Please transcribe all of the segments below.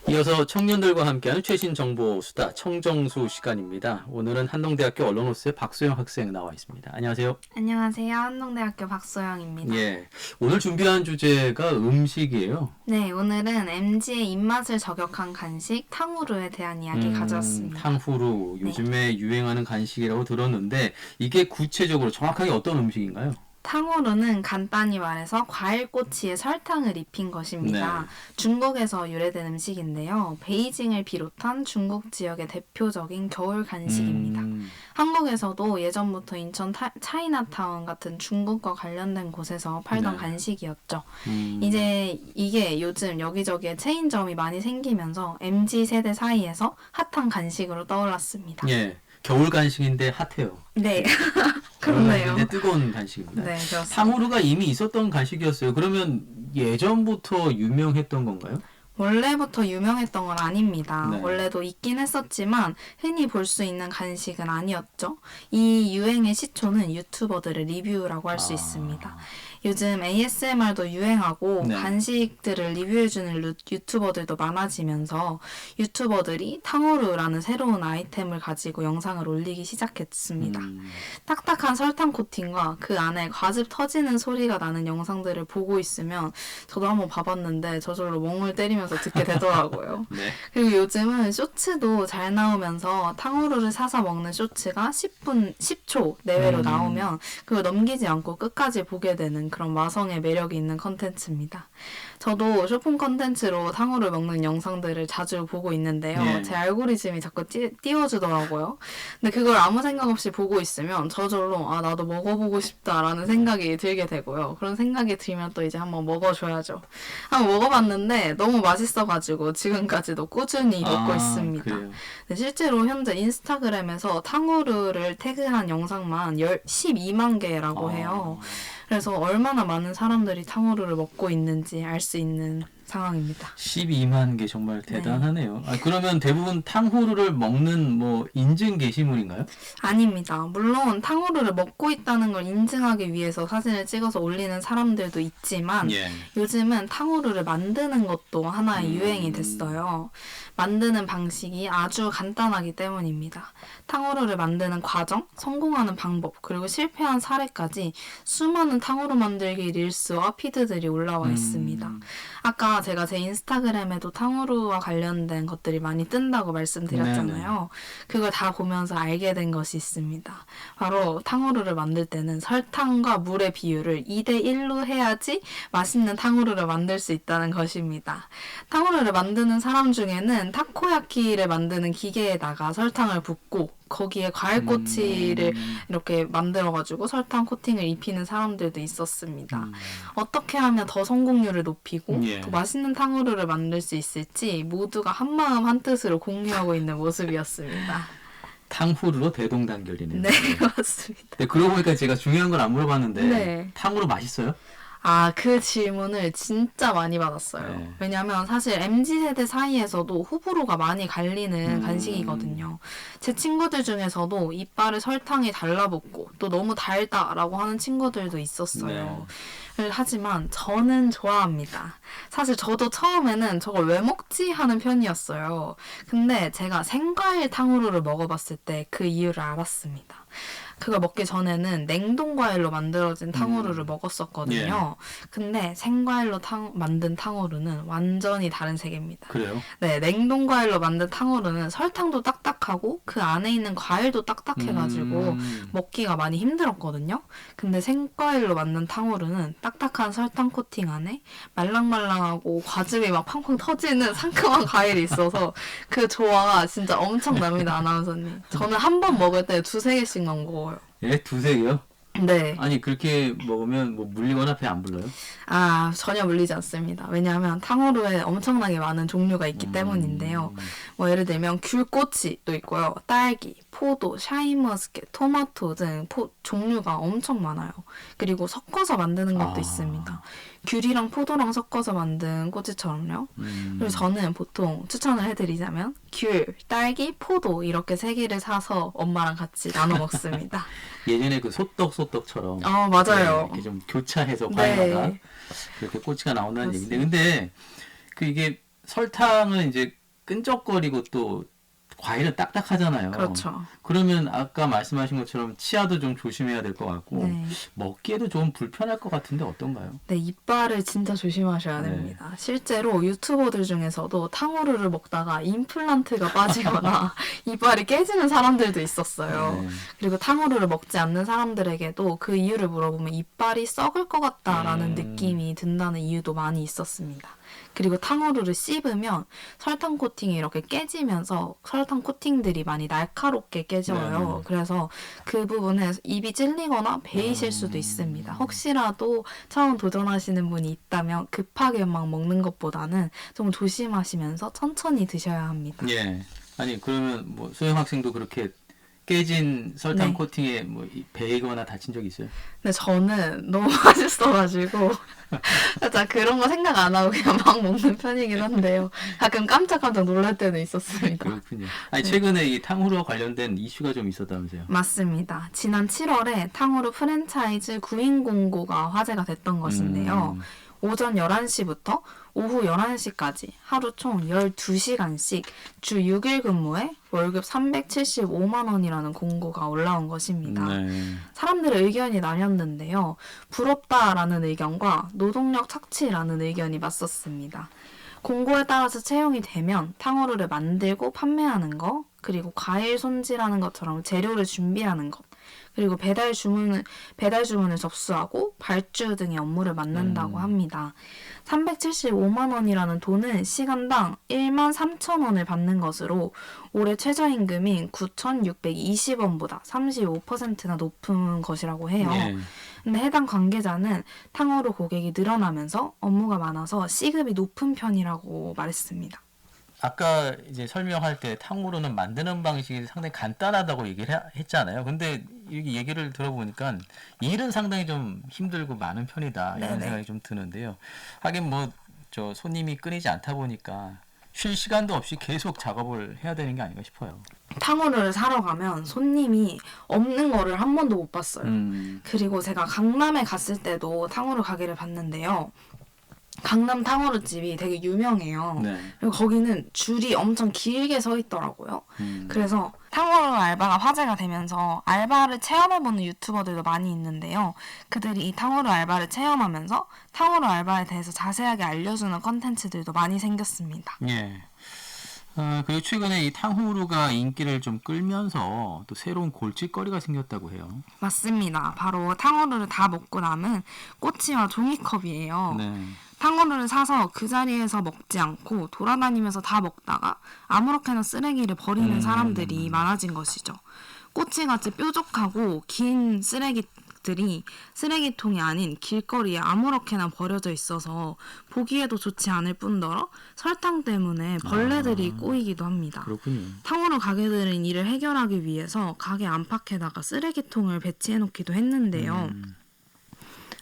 이어서 청년들과 함께하는 최신 정보 수다 청정수 시간입니다. 오늘은 한동대학교 언론노스의 박소영 학생 나와 있습니다. 안녕하세요. 안녕하세요. 한동대학교 박소영입니다. 예, 오늘 준비한 주제가 음식이에요. 네, 오늘은 MZ의 입맛을 저격한 간식 탕후루에 대한 이야기 가져왔습니다. 탕후루, 요즘에 유행하는 간식이라고 들었는데 이게 구체적으로 정확하게 어떤 음식인가요? 탕후루는 간단히 말해서 과일꼬치에 설탕을 입힌 것입니다. 네. 중국에서 유래된 음식인데요. 베이징을 비롯한 중국 지역의 대표적인 겨울 간식입니다. 한국에서도 예전부터 인천 차이나타운 같은 중국과 관련된 곳에서 팔던 네. 간식이었죠. 이제 이게 요즘 여기저기에 체인점이 많이 생기면서 MZ 세대 사이에서 핫한 간식으로 떠올랐습니다. 예, 겨울 간식인데 핫해요. 네, 겨울 그렇네요. 간식인데 뜨거운 간식입니다. 네, 그렇습니다. 탕후루가 이미 있었던 간식이었어요. 그러면 예전부터 유명했던 건가요? 원래부터 유명했던 건 아닙니다. 네. 원래도 있긴 했었지만 흔히 볼 수 있는 간식은 아니었죠. 이 유행의 시초는 유튜버들의 리뷰라고 할 수 있습니다. 요즘 ASMR도 유행하고 네. 간식들을 리뷰해주는 유튜버들도 많아지면서 유튜버들이 탕후루라는 새로운 아이템을 가지고 영상을 올리기 시작했습니다. 딱딱한 설탕 코팅과 그 안에 과즙 터지는 소리가 나는 영상들을 보고 있으면 저도 한번 봐봤는데 저절로 멍을 때리면서 듣게 되더라고요. 네. 그리고 요즘은 쇼츠도 잘 나오면서 탕후루를 사서 먹는 쇼츠가 10초 내외로 나오면 그걸 넘기지 않고 끝까지 보게 되는 그런 마성의 매력이 있는 컨텐츠입니다. 저도 쇼핑 컨텐츠로 탕후루 먹는 영상들을 자주 보고 있는데요. 예. 제 알고리즘이 자꾸 띄워주더라고요. 근데 그걸 아무 생각 없이 보고 있으면 저절로 아 나도 먹어보고 싶다라는 생각이 들게 되고요. 그런 생각이 들면 또 이제 한번 먹어줘야죠. 한번 먹어봤는데 너무 맛있어가지고 지금까지도 꾸준히 먹고 있습니다. 그래요. 네, 실제로 현재 인스타그램에서 탕후루를 태그한 영상만 12만 개라고 해요. 그래서 얼마나 많은 사람들이 탕후루를 먹고 있는지 알 수 있는 상황입니다. 12만 개 정말 대단하네요. 그러면 대부분 탕후루를 먹는 뭐 인증 게시물인가요? 아닙니다. 물론 탕후루를 먹고 있다는 걸 인증하기 위해서 사진을 찍어서 올리는 사람들도 있지만 예. 요즘은 탕후루를 만드는 것도 하나의 유행이 됐어요. 만드는 방식이 아주 간단하기 때문입니다. 탕후루를 만드는 과정, 성공하는 방법, 그리고 실패한 사례까지 수많은 탕후루 만들기 릴스와 피드들이 올라와 있습니다. 아까 제가 제 인스타그램에도 탕후루와 관련된 것들이 많이 뜬다고 말씀드렸잖아요. 그걸 다 보면서 알게 된 것이 있습니다. 바로 탕후루를 만들 때는 설탕과 물의 비율을 2대1로 해야지 맛있는 탕후루를 만들 수 있다는 것입니다. 탕후루를 만드는 사람 중에는 타코야키를 만드는 기계에다가 설탕을 붓고 거기에 과일꼬치를 이렇게 만들어가지고 설탕 코팅을 입히는 사람들도 있었습니다. 어떻게 하면 더 성공률을 높이고 예. 더 맛있는 탕후루를 만들 수 있을지 모두가 한마음 한뜻으로 공유하고 있는 모습이었습니다. 탕후루로 대동단결이네요. 네, 맞습니다. 네, 그러고 보니까 제가 중요한 건 안 물어봤는데 네. 탕후루 맛있어요? 그 질문을 진짜 많이 받았어요. 네. 왜냐면 사실 MZ세대 사이에서도 호불호가 많이 갈리는 간식이거든요. 제 친구들 중에서도 이빨을 설탕에 달라붙고 또 너무 달다라고 하는 친구들도 있었어요. 하지만 저는 좋아합니다. 사실 저도 처음에는 저걸 왜 먹지 하는 편이었어요. 근데 제가 생과일 탕후루를 먹어봤을 때 그 이유를 알았습니다. 그걸 먹기 전에는 냉동과일로 만들어진 탕후루를 먹었었거든요. 근데 생과일로 만든 탕후루는 완전히 다른 세계입니다. 그래요? 네, 냉동과일로 만든 탕후루는 설탕도 딱딱하고 그 안에 있는 과일도 딱딱해가지고 먹기가 많이 힘들었거든요. 근데 생과일로 만든 탕후루는 딱딱한 설탕 코팅 안에 말랑말랑하고 과즙이 막 팡팡 터지는 상큼한 과일이 있어서 그 조화가 진짜 엄청납니다, 아나운서님. 저는 한 번 먹을 때 2-3개씩만 먹어요. 예, 두세 개요? 네. 아니 그렇게 먹으면 뭐 물리거나 배 안 불러요? 전혀 물리지 않습니다. 왜냐하면 탕후루에 엄청나게 많은 종류가 있기 때문인데요. 뭐 예를 들면 귤꼬치도 있고요. 딸기, 포도, 샤인머스켓, 토마토 등 종류가 엄청 많아요. 그리고 섞어서 만드는 것도 있습니다. 귤이랑 포도랑 섞어서 만든 꼬치처럼요. 그리고 저는 보통 추천을 해드리자면 귤, 딸기, 포도 이렇게 3개를 사서 엄마랑 같이 나눠 먹습니다. 예전에 그 소떡소떡처럼 맞아요. 이렇게 좀 교차해서 과일마다 네. 그렇게 꼬치가 나온다는 그렇습니다. 얘기인데 근데 그 이게 설탕은 이제 끈적거리고 또 과일은 딱딱하잖아요. 그렇죠. 그러면 아까 말씀하신 것처럼 치아도 좀 조심해야 될 것 같고 네. 먹기에도 좀 불편할 것 같은데 어떤가요? 네, 이빨을 진짜 조심하셔야 네. 됩니다. 실제로 유튜버들 중에서도 탕후루를 먹다가 임플란트가 빠지거나 이빨이 깨지는 사람들도 있었어요. 네. 그리고 탕후루를 먹지 않는 사람들에게도 그 이유를 물어보면 이빨이 썩을 것 같다라는 느낌이 든다는 이유도 많이 있었습니다. 그리고 탕후루를 씹으면 설탕 코팅이 이렇게 깨지면서 설탕 코팅들이 많이 날카롭게 깨져요. 네. 그래서 그 부분에 입이 찔리거나 베이실 수도 있습니다. 혹시라도 처음 도전하시는 분이 있다면 급하게 막 먹는 것보다는 좀 조심하시면서 천천히 드셔야 합니다. 예. 아니 그러면 뭐 소영 학생도 그렇게 깨진 설탕 네. 코팅에 뭐 베이거나 다친 적 있어요? 근데 저는 너무 맛있어가지고 살짝 그런 거 생각 안 하고 그냥 막 먹는 편이긴 한데요. 가끔 깜짝깜짝 놀랄 때는 있었습니다. 그렇군요. 아니 최근에 이 탕후루와 관련된 이슈가 좀 있었다면서요? 맞습니다. 지난 7월에 탕후루 프랜차이즈 구인 공고가 화제가 됐던 것인데요. 오전 11시부터 오후 11시까지 하루 총 12시간씩 주 6일 근무에 월급 375만 원이라는 공고가 올라온 것입니다. 네. 사람들의 의견이 나뉘었는데요. 부럽다라는 의견과 노동력 착취라는 의견이 맞섰습니다. 공고에 따라서 채용이 되면 탕후루를 만들고 판매하는 거, 그리고 과일 손질하는 것처럼 재료를 준비하는 것, 그리고 배달 주문을 접수하고 발주 등의 업무를 맡는다고 합니다. 375만 원이라는 돈은 시간당 1만 3천 원을 받는 것으로 올해 최저임금인 9,620원보다 35%나 높은 것이라고 해요. 예. 근데 해당 관계자는 탕후루 고객이 늘어나면서 업무가 많아서 C급이 높은 편이라고 말했습니다. 아까 이제 설명할 때 탕후루는 만드는 방식이 상당히 간단하다고 얘기를 했잖아요. 근데 이 얘기를 들어보니까 일은 상당히 좀 힘들고 많은 편이다 이런 네네. 생각이 좀 드는데요. 하긴 뭐 저 손님이 끊이지 않다 보니까 쉴 시간도 없이 계속 작업을 해야 되는 게 아닌가 싶어요. 탕후루를 사러 가면 손님이 없는 거를 한 번도 못 봤어요. 그리고 제가 강남에 갔을 때도 탕후루 가게를 봤는데요. 강남 탕후루집이 되게 유명해요. 네. 그리고 거기는 줄이 엄청 길게 서 있더라고요. 그래서 탕후루 알바가 화제가 되면서 알바를 체험해보는 유튜버들도 많이 있는데요. 그들이 이 탕후루 알바를 체험하면서 탕후루 알바에 대해서 자세하게 알려주는 컨텐츠들도 많이 생겼습니다. 예. 그리고 최근에 이 탕후루가 인기를 좀 끌면서 또 새로운 골칫거리가 생겼다고 해요. 맞습니다. 바로 탕후루를 다 먹고 남은 꼬치와 종이컵이에요. 네. 탕후루를 사서 그 자리에서 먹지 않고 돌아다니면서 다 먹다가 아무렇게나 쓰레기를 버리는 사람들이 많아진 것이죠. 꼬치같이 뾰족하고 긴 쓰레기들이 쓰레기통이 아닌 길거리에 아무렇게나 버려져 있어서 보기에도 좋지 않을 뿐더러 설탕 때문에 벌레들이 꼬이기도 합니다. 그렇군요. 탕후루 가게들은 이를 해결하기 위해서 가게 안팎에다가 쓰레기통을 배치해놓기도 했는데요.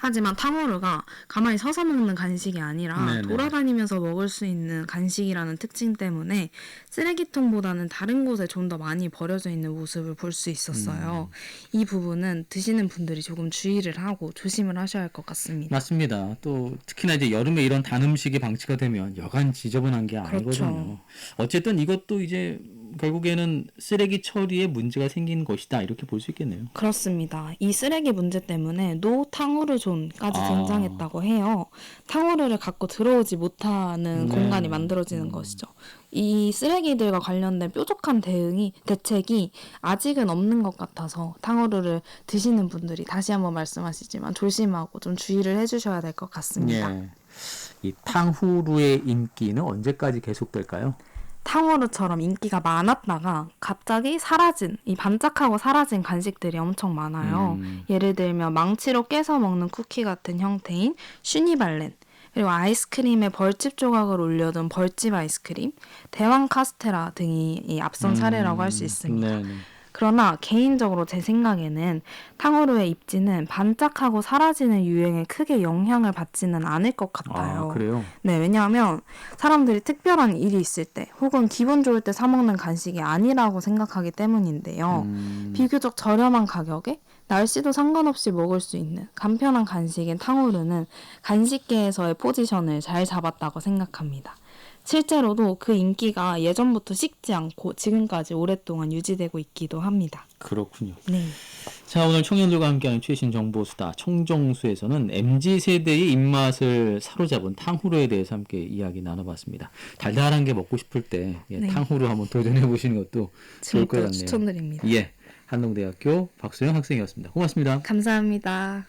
하지만 탕후루가 가만히 서서 먹는 간식이 아니라 네네. 돌아다니면서 먹을 수 있는 간식이라는 특징 때문에 쓰레기통보다는 다른 곳에 좀 더 많이 버려져 있는 모습을 볼 수 있었어요. 이 부분은 드시는 분들이 조금 주의를 하고 조심을 하셔야 할 것 같습니다. 맞습니다. 또 특히나 이제 여름에 이런 단 음식이 방치가 되면 여간 지저분한 게 아니거든요. 그렇죠. 어쨌든 이것도 이제 결국에는 쓰레기 처리에 문제가 생긴 것이다 이렇게 볼 수 있겠네요. 그렇습니다. 이 쓰레기 문제 때문에 노 탕후루 존까지 등장했다고 해요. 탕후루를 갖고 들어오지 못하는 공간이 만들어지는 것이죠. 이 쓰레기들과 관련된 뾰족한 대책이 아직은 없는 것 같아서 탕후루를 드시는 분들이 다시 한번 말씀하시지만 조심하고 좀 주의를 해주셔야 될 것 같습니다. 예. 이 탕후루의 인기는 언제까지 계속될까요? 탕후루처럼 인기가 많았다가 갑자기 사라진, 이 반짝하고 사라진 간식들이 엄청 많아요. 예를 들면 망치로 깨서 먹는 쿠키 같은 형태인 슈니발렌, 그리고 아이스크림에 벌집 조각을 올려둔 벌집 아이스크림, 대왕 카스테라 등이 이 앞선 사례라고 할 수 있습니다. 네네. 그러나 개인적으로 제 생각에는 탕후루의 입지는 반짝하고 사라지는 유행에 크게 영향을 받지는 않을 것 같아요. 아, 그래요? 네, 왜냐하면 사람들이 특별한 일이 있을 때 혹은 기분 좋을 때 사 먹는 간식이 아니라고 생각하기 때문인데요. 비교적 저렴한 가격에 날씨도 상관없이 먹을 수 있는 간편한 간식인 탕후루는 간식계에서의 포지션을 잘 잡았다고 생각합니다. 실제로도 그 인기가 예전부터 식지 않고 지금까지 오랫동안 유지되고 있기도 합니다. 그렇군요. 네. 자, 오늘 청년들과 함께하는 최신 정보수다 청정수에서는 MZ세대의 입맛을 사로잡은 탕후루에 대해서 함께 이야기 나눠봤습니다. 달달한 게 먹고 싶을 때 네. 탕후루 한번 도전해보시는 것도 좋을 것 진짜 같네요. 추천드립니다. 예, 한동대학교 박소영 학생이었습니다. 고맙습니다. 감사합니다.